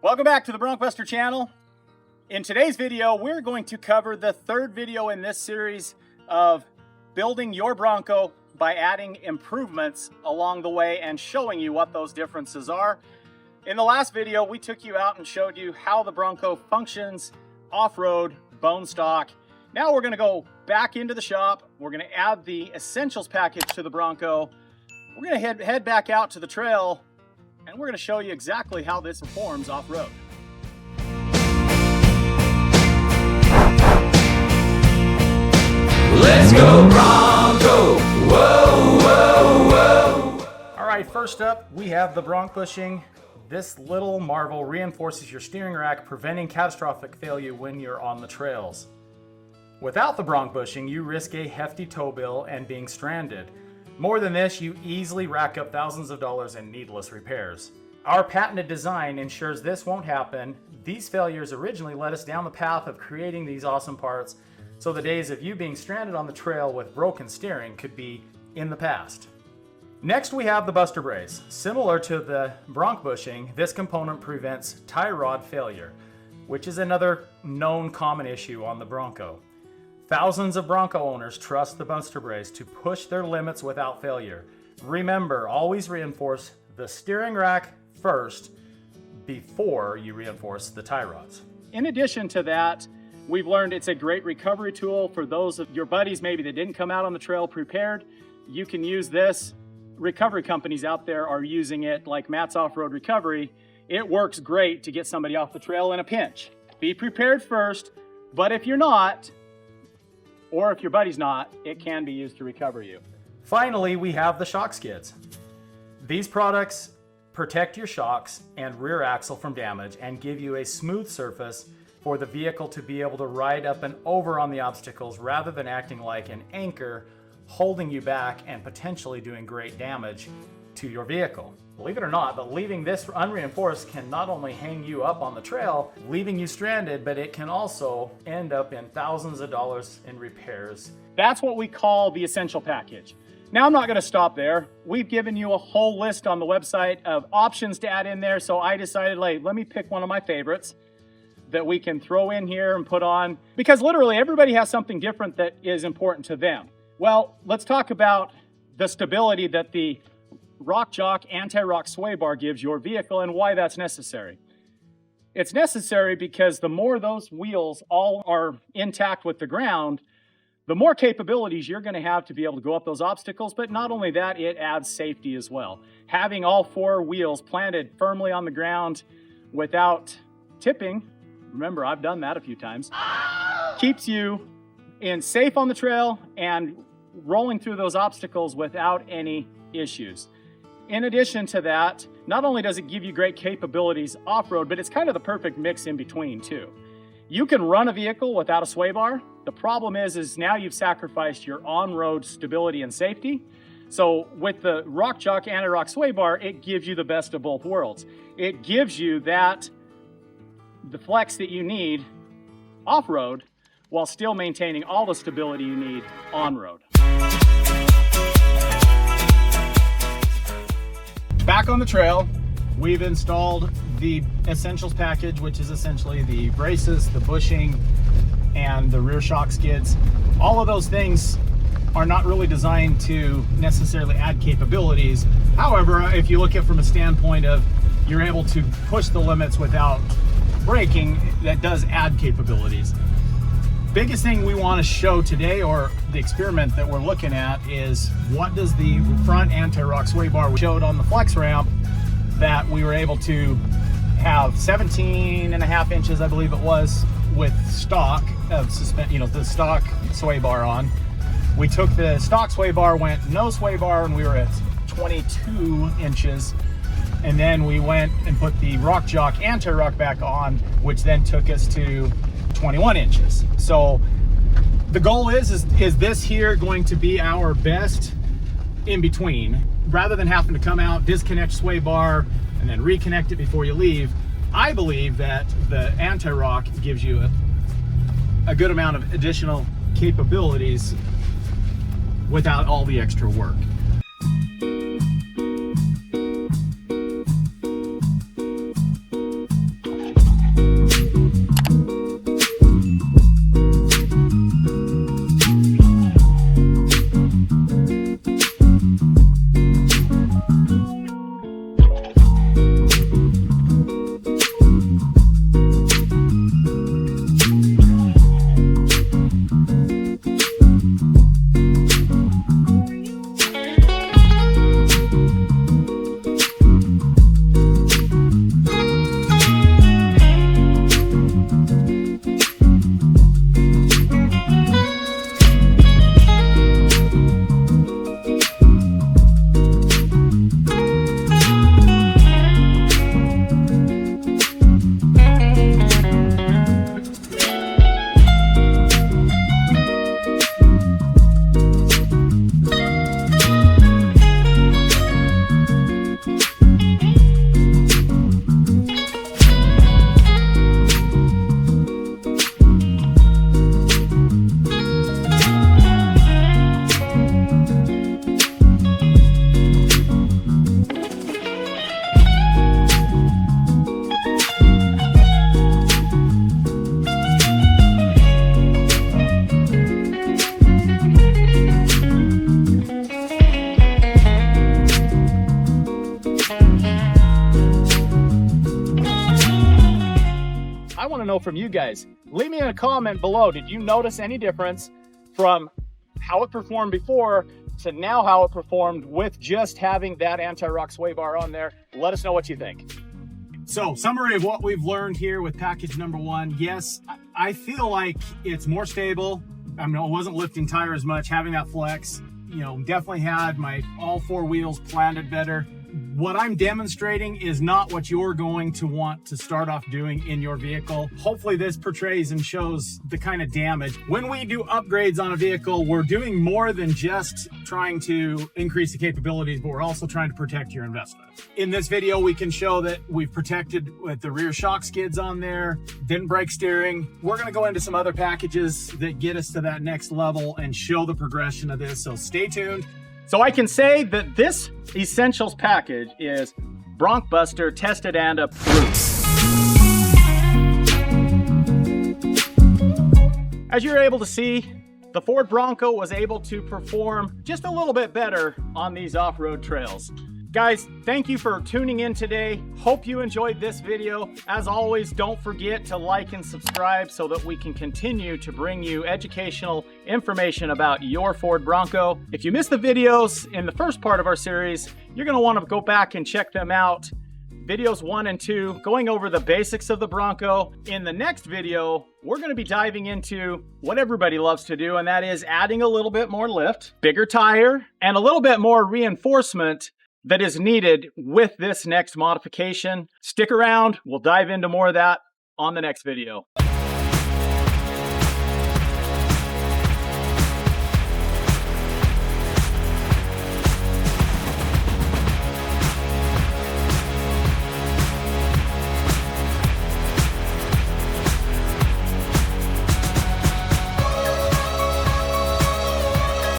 Welcome back to the Broncbuster channel. In today's video, we're going to cover the third video in this series of building your Bronco by adding improvements along the way and showing you what those differences are. In the last video, we took you out and showed you how the Bronco functions off-road, bone stock. Now we're gonna go back into the shop. We're gonna add the essentials package to the Bronco. We're gonna head back out to the trail, and we're gonna show you exactly how this performs off-road. Let's go Bronco! Whoa, whoa, whoa! All right, first up, we have the Broncbushing. This little marvel reinforces your steering rack, preventing catastrophic failure when you're on the trails. Without the Broncbushing, you risk a hefty tow bill and being stranded. More than this, you easily rack up thousands of dollars in needless repairs. Our patented design ensures this won't happen. These failures originally led us down the path of creating these awesome parts, so the days of you being stranded on the trail with broken steering could be in the past. Next, we have the Busterbrace. Similar to the Broncbushing, this component prevents tie rod failure, which is another known common issue on the Bronco. Thousands of Bronco owners trust the Busterbrace to push their limits without failure. Remember, always reinforce the steering rack first before you reinforce the tie rods. In addition to that, we've learned it's a great recovery tool for those of your buddies maybe that didn't come out on the trail prepared. You can use this. Recovery companies out there are using it, like Matt's Off-Road Recovery. It works great to get somebody off the trail in a pinch. Be prepared first, but if you're not, or if your buddy's not, it can be used to recover you. Finally, we have the shock skids. These products protect your shocks and rear axle from damage and give you a smooth surface for the vehicle to be able to ride up and over on the obstacles rather than acting like an anchor, holding you back and potentially doing great damage to your vehicle. Believe it or not, but leaving this unreinforced can not only hang you up on the trail, leaving you stranded, but it can also end up in thousands of dollars in repairs. That's what we call the essential package. Now, I'm not going to stop there. We've given you a whole list on the website of options to add in there, so I decided, let me pick one of my favorites that we can throw in here and put on, because literally everybody has something different that is important to them. Well, let's talk about the stability that the Rockjock Antirock sway bar gives your vehicle and why that's necessary. It's necessary because the more those wheels all are intact with the ground, the more capabilities you're going to have to be able to go up those obstacles. But not only that, it adds safety as well. Having all four wheels planted firmly on the ground without tipping, remember, I've done that a few times, keeps you safe on the trail and rolling through those obstacles without any issues. In addition to that, not only does it give you great capabilities off-road, but it's kind of the perfect mix in between too. You can run a vehicle without a sway bar. The problem is now you've sacrificed your on-road stability and safety. So with the Rockjock Antirock sway bar, it gives you the best of both worlds. It gives you the flex that you need off-road while still maintaining all the stability you need on-road. Back on the trail, we've installed the essentials package, which is essentially the braces, the bushing, and the rear shock skids. All of those things are not really designed to necessarily add capabilities. However, if you look at it from a standpoint of you're able to push the limits without braking, that does add capabilities. Biggest thing we want to show today, or the experiment that we're looking at, is what does the front Antirock sway bar we showed on the flex ramp that we were able to have 17.5 inches, I believe it was, with stock of the stock sway bar on. We took the stock sway bar, went no sway bar, and we were at 22 inches. And then we went and put the Rockjock Antirock back on, which then took us to 21 inches. So the goal is this here going to be our best in between? Rather than having to come out, disconnect sway bar, and then reconnect it before you leave, I believe that the Antirock gives you a good amount of additional capabilities without all the extra work. I want to know from you guys. Leave me in a comment below. Did you notice any difference from how it performed before to now how it performed with just having that Antirock sway bar on there? Let us know what you think. So, summary of what we've learned here with package number 1. Yes, I feel like it's more stable. I mean, I wasn't lifting tire as much, having that flex. You know, definitely had my all 4 wheels planted better. What I'm demonstrating is not what you're going to want to start off doing in your vehicle. Hopefully this portrays and shows the kind of damage. When we do upgrades on a vehicle, we're doing more than just trying to increase the capabilities, but we're also trying to protect your investment. In this video, we can show that we've protected with the rear shock skids on there, didn't break steering. We're gonna go into some other packages that get us to that next level and show the progression of this, so stay tuned. So I can say that this essentials package is Broncbuster tested and approved. As you're able to see, the Ford Bronco was able to perform just a little bit better on these off-road trails. Guys, thank you for tuning in today. Hope you enjoyed this video. As always, don't forget to like and subscribe so that we can continue to bring you educational information about your Ford Bronco. If you missed the videos in the first part of our series, you're gonna wanna go back and check them out. Videos 1 and 2, going over the basics of the Bronco. In the next video, we're gonna be diving into what everybody loves to do, and that is adding a little bit more lift, bigger tire, and a little bit more reinforcement that is needed with this next modification. Stick around, we'll dive into more of that on the next video.